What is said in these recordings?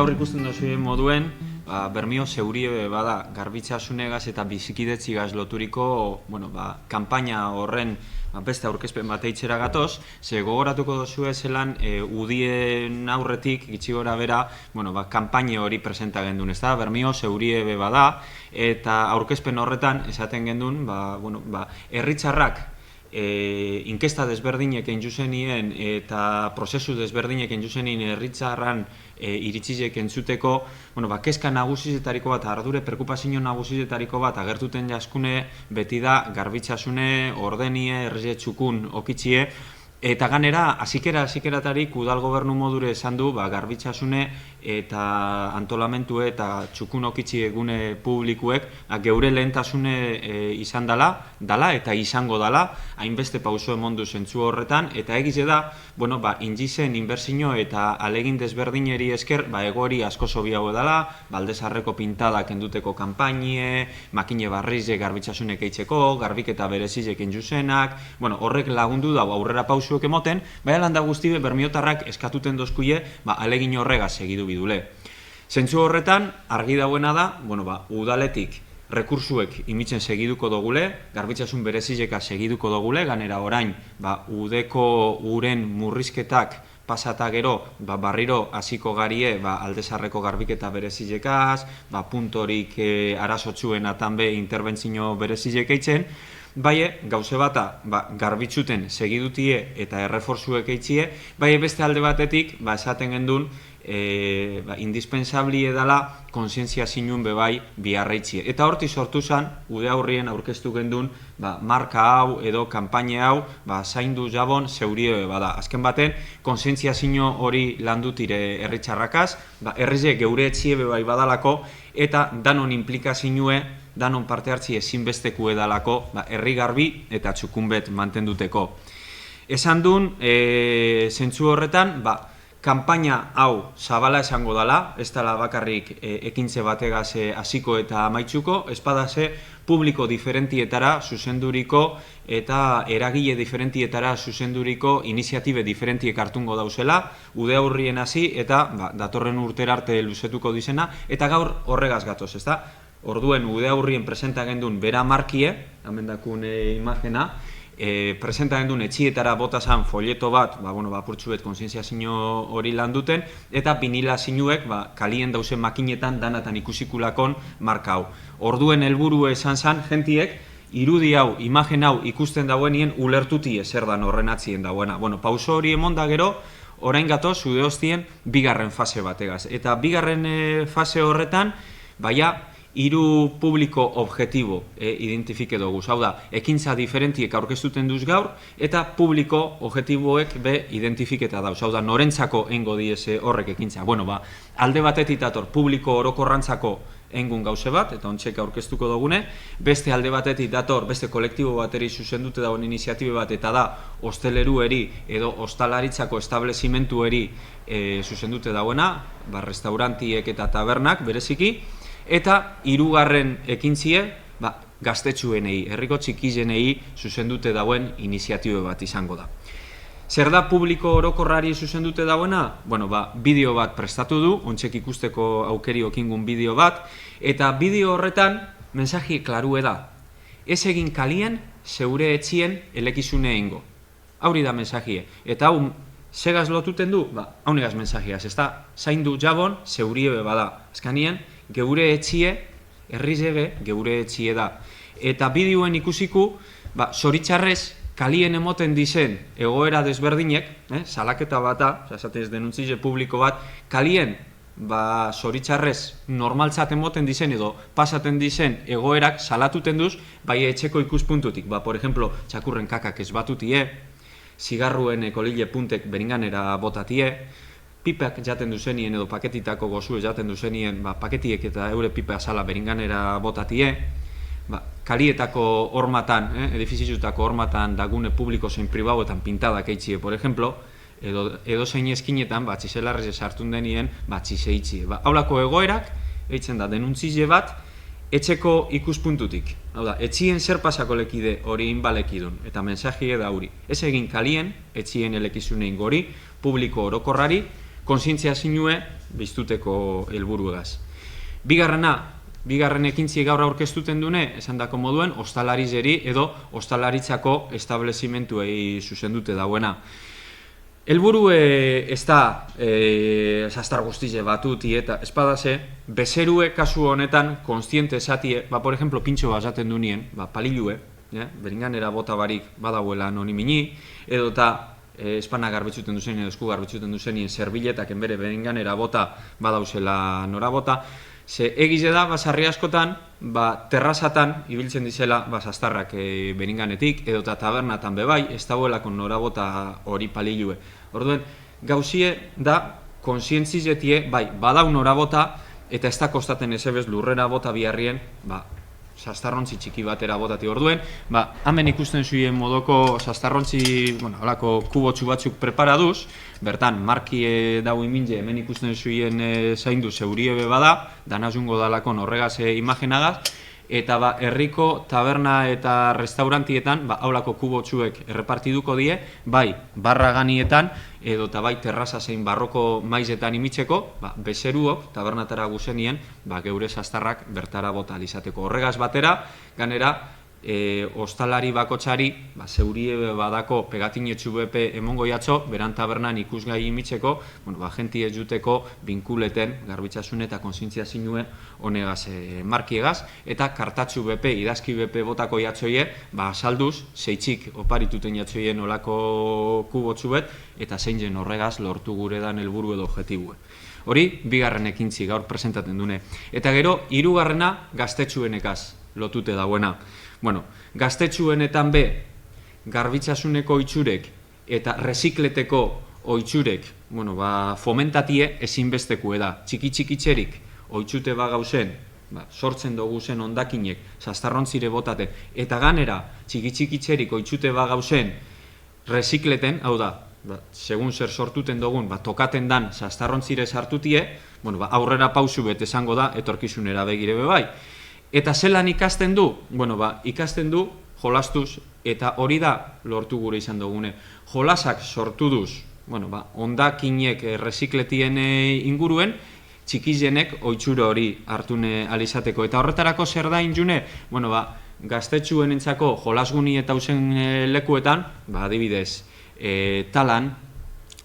gaur ikusten duzuen moduen, Bermeo Zeurie bada garbitzasunegaz eta bizikidetziegaz loturiko kanpaina horren beste aurkezpen bat eitzera gatoz, ze gogoratuko duzue zelan udien aurretik gitxi gora bera kanpaine hori presenta gendun, ez da? Bermeo Zeurie bada, eta aurkezpen horretan esaten gendun herritzarrak inkesta desberdinek entzuzenien eta prozesu desberdinek entzuzenien herritzarran iritsizek entzuteko kezka nagusizetariko bat, ardure perkupazio nagusizetariko bat agertuten jaskune beti da garbitzasune, ordenie, erreze txukun okitzie, eta ganera, hasikeratarik udal gobernu modure esan du garbitxasune eta antolamentu eta txukun okitzi egune publikuek geure lehentasune izan dala eta izango dala, hainbeste pauso emondu zentzu horretan, eta egize da, indizen inbertsio eta alegin desberdineri esker, egoeri asko sobiago dala, baldezarreko pintadak enduteko kanpainie, makine barrize garbitxasunek eitzeko, garbiketa berezizek enjuzenak, horrek lagundu dago aurrera pausuek emoten, landa guztibe bermiotarrak eskatuten dozkuie, alegin horregaz segidu bidule. Zentzu horretan, argi dauena da, udaletik rekursuek imitzen segiduko dogule, garbitzasun berezizeka segiduko dogule, ganera orain, udeko uren murrizketak pasata gero, barriro hasiko garie aldezarreko garbiketa berezizekaz, puntorik arazotxuen atanbe interbentzio berezizek eitzen, gauze bata garbitzuten segidutie eta erreforzuek eitzie, beste alde batetik esaten gendun indispensabli edala konsientzia zinun bebai biharreitzie. Eta horti sortu zen, ude aurrien aurkeztu gendun marka hau edo kanpaine hau zaindu jabon Zeurie bada. Azken baten, konsientzia zinu hori landutire herritxarrakaz, herrize geure etxie bebai badalako, eta danon implikazioe, danon parte hartzi ezinbesteku edalako, herri garbi eta txukunbet mantenduteko. Esan duen, zentzu horretan, kanpaina hau zabala esango dala, ez dala bakarrik ekintze bategaz hasiko eta amaitzuko, espadase publiko diferentietara zuzenduriko eta eragile diferentietara zuzenduriko iniziatibe diferentiek hartungo dauzela, ude aurrien hasi eta datorren urtera arte luzetuko dizena, eta gaur horregaz gatoz, ez da? Orduen ude aurrien presenta gendun bera markie, amendakun imagena, presenta gendun etxietara botazan folieto bat, apurtxuet konsientzia zinu hori landuten, eta vinila zinuek kalien dauzen makinetan danatan ikusikulakon marka hau. Orduen helburu esan zan, jentiek, irudi hau, imagen hau ikusten dauenien ulertuti zer dan horren atzien dauena. Pauso hori emonda gero, orain gatoz, zude hostien, bigarren fase bategaz. Eta bigarren fase horretan, hiru publiko objektibo identifike dugu. Hau da, ekintza diferentiek aurkeztuten duz gaur, eta publiko objektiboek identifiketa dauz. Hau da, norentzako engo dieze horrek ekintza. Alde batetik dator publiko orokorrantzako engun gauze bat, eta ontsek aurkeztuko dugune, beste alde batetik dator, beste kolektibo bateri zuzendute dagoen iniziatibe bat, eta da, hostelerueri edo hostalaritzako establezimentueri zuzendute dagoena, restaurantiek eta tabernak bereziki, eta hirugarren ekintzie gaztetxuenei, herriko txikizenei zuzendute dauen iniziatibe bat izango da. Zer da publiko orokorrari zuzendute dauena? Bideo bat prestatu du, ontsek ikusteko aukeri okingun bideo bat, eta bideo horretan mensaje klarue da. Ez egin kalien, zeure etxien elekizune eingo. Hauri da mensajie. Eta hau segaz lotuten du? Haunegaz mensajeaz, ez da? Zaindu jabon, Zeurie bada. Azkanien, geure etxie, herrizebe, geure etxie da. Eta bideoen ikusiku, zoritxarrez, kalien emoten dizen egoera desberdinek, salaketa bata, esatez denuntzize publiko bat, kalien, zoritxarrez, normaltzat emoten dizen edo pasaten dizen egoerak salatuten duz, etxeko ikuspuntutik. Por ejemplo, txakurren kakak ez batutie, zigarruen kolile puntek beringanera botatie, pipak jaten duzenien edo paketitako gozue jaten duzenien, paketiek eta eure pipa azala beringanera botatie, kalietako hormatan, edifizitutako hormatan dagune publiko zein pribauetan pintadak eitzie, por ejemplo, edo zein eskinetan, txizelarrez sartun denien, txizeitzie. Haulako egoerak, eitzen da, denuntzize bat, etxeko ikuspuntutik. Hau da, etxien zer pasako lekide hori inbalekidun, eta mensajie da hori. Ez egin kalien, etxien elekizunein gori, publiko orokorrari, konsientzia zinue biztuteko helburuegaz. Bigarren ekintzi gaur aurkeztuten dune, esan dako moduen, ostalarizeri edo ostalaritzako establezimentuei zuzendute dauena. Helburu ez da sastar guztize batuti eta espadase, bezerue kasu honetan konstiente esatie, por ejemplo, pintxo basaten du nien, palilue, beringanera bota barik badauela nonimini, edo eta espana garbitzuten duzen, esku garbitzuten duzenien zerbiletak enbere beringanera bota badauzela nora bota, ze egize da, basarri askotan, terrazatan ibiltzen dizela sastarrak beringanetik, edo eta tabernatan bebai, ez dauelako norabota hori palilue. Orduen, gauzie da, konsientzizetie, badau norabota, eta ez da kostaten ezebez lurrera bota biharrien, sastarrontzi txiki batera botati. Orduen, hemen ikusten zuien modoko sastarrontzi, holako kubotxu batzuk preparaduz, bertan, marki dau iminze, hemen ikusten zuien zaindu zeuriebe bada, danazungo dalakon horregaz imaginagaz, eta herriko taberna eta restaurantietan, haulako kubotxuek errepartiduko die, barra ganietan, edo eta terraza zein barroko maizetan imitzeko, bezeruok, tabernatara guzenien, geure sastarrak bertara bota alizateko. Horregaz batera, ganera, ostalari bakotxari, zeurie badako pegatinetxu bepe emongo jatzo, beran tabernan ikusgai imitzeko, jenti ez juteko binkuleten, garbitzasun eta konsientzia zinuen honegaz markiegaz, eta kartatxu bepe, idazki bepe botako jatzoie, salduz, zeitzik oparituten jatzoien olako kubotxu bet, eta zein jen horregaz lortu gure dan helburu edo objetibue. Hori, bigarren ekintzi gaur presentaten dune. Eta gero, hirugarrena gaztetxuenekaz lotute dauena. Gaztetxuenetan be, garbitzasuneko oitxurek eta rezikleteko oitxurek fomentatie ezinbestekue da. Txiki-txikitzerik oitxute gauzen, sortzen dugu zen ondakinek, sastarrontzire botaten, eta ganera txiki-txikitzerik oitxute gauzen rezikleten, hau da, segun zer sortuten dugun, tokaten dan sastarrontzire sartutie, aurrera pausu bet esango da, etorkizunera begire bebai. Eta zelan ikasten du? Ikasten du jolastuz, eta hori da lortu gure izan dugune. Jolasak sortu duz, ondakinek rezikletien inguruen, txikizenek oitxura hori hartune alizateko. Eta horretarako zer da injune? Gaztetxuen entzako jolasguni eta usen lekuetan, adibidez, talan,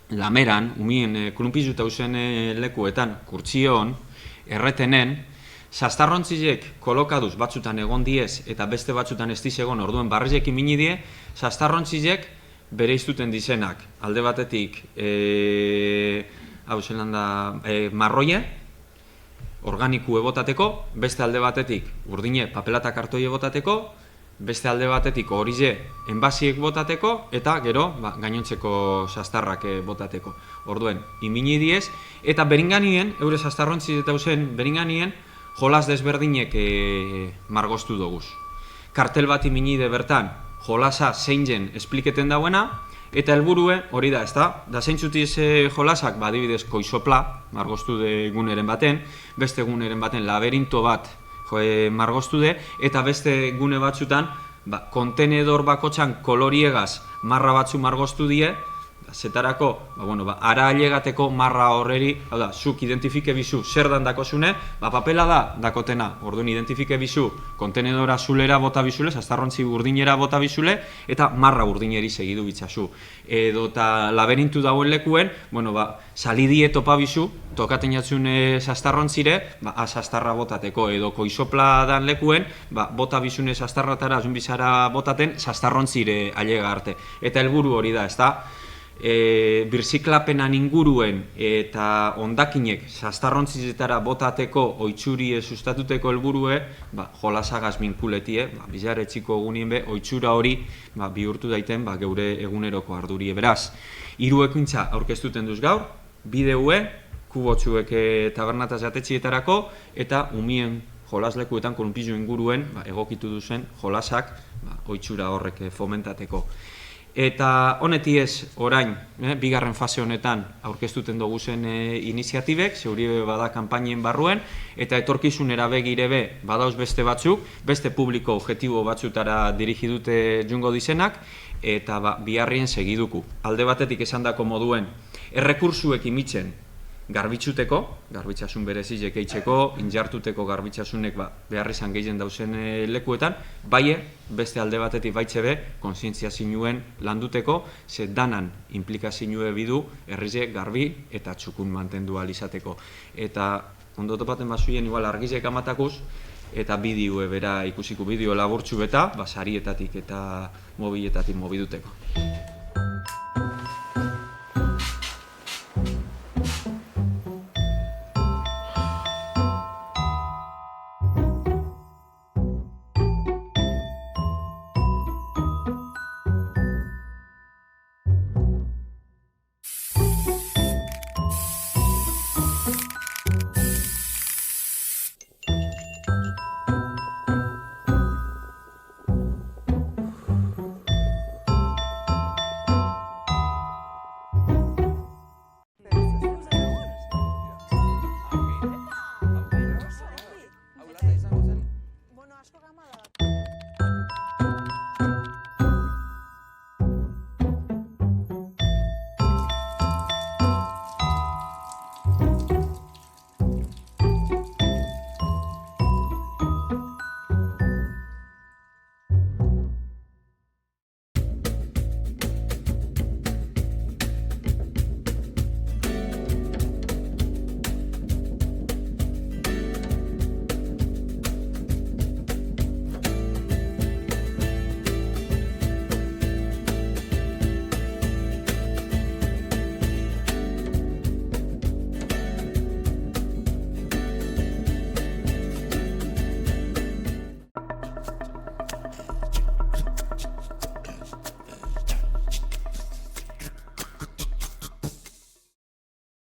lameran, umien klumpizu eta usen lekuetan, kurtzion, erretenen, sastarrontzizek kolokaduz batzutan egon diez eta beste batzutan ez dizegon orduen barrizek imini die, sastarrontzizek bere iztuten dizenak. Alde batetik, marroie, organiku ebotateko, beste alde batetik urdine papelata kartoi ebotateko, beste alde batetik horize enbasiek botateko, eta gero gainontzeko sastarrak botateko. Orduen, imini diez, eta beringanien, eure sastarrontziz eta usen beringanien, jolas desberdinek margoztu doguz. Kartel bat iminide bertan, jolasa zein jen espliketen dauena, eta helburue hori da, ezta? Da zeintzutiz jolasak, adibidez koizopla, margoztu de guneren baten, beste guneren baten laberinto bat margoztu de, eta beste gune batzutan, kontenedor bakotxan koloriegaz marra batzu margoztu die, zetarako, ara ailegateko marra horreri, hau da, zuk identifike bizu zer dan dakozune, papela da dakotena, orduan identifike bizu kontenedora azulera bota bizule, sastarrontzi urdinera bota bizule, eta marra urdineri segidu bitzazu. Edo eta laberintu dauen lekuen, salidie topa bizu, tokaten jatzune sastarrontzire, sastarra botateko, edo koizopla dan lekuen, bota bizune sastarratara, azunbizara botaten, sastarrontzire ailega arte. Eta helburu hori da, ez da? Birziklapenan inguruen eta ondakinek sastarrontzizetara botateko oitxurie sustatuteko helburue jolasagaz minkuletie, bizarre txiko egunien be, oitxura hori bihurtu daiten geure eguneroko ardurie. Beraz, 3 ekintza aurkeztuten duz gaur, bideue, kubotxuek tabernataz jatetxietarako, eta umien jolaslekuetan kolumpizu inguruen egokitu duzen jolasak oitxura horrek fomentateko. Eta honetiez orain, bigarren fase honetan aurkeztuten dugu zen iniziatibek, zeuri bada kanpainien barruen, eta etorkizunera begire be badauz beste batzuk, beste publiko objektibo batzutara dirigidute jungo dizenak, eta biharrien segiduku. Alde batetik esandako moduen, errekursuek imitzen garbitzuteko, garbitzasun berezizek eitzeko, injartuteko garbitzasunek behar izan gehien dauzen lekuetan, baie, beste alde batetik baitzebe, kontzientziazioen landuteko, ze danan implikazioe bidu herrize garbi eta txukun mantendu alizateko. Eta ondo topaten bazuien igual argizek amatakuz, eta bideoe bera ikusiko bideo laburtxu beta, sarietatik eta mobiletatik mobiduteko.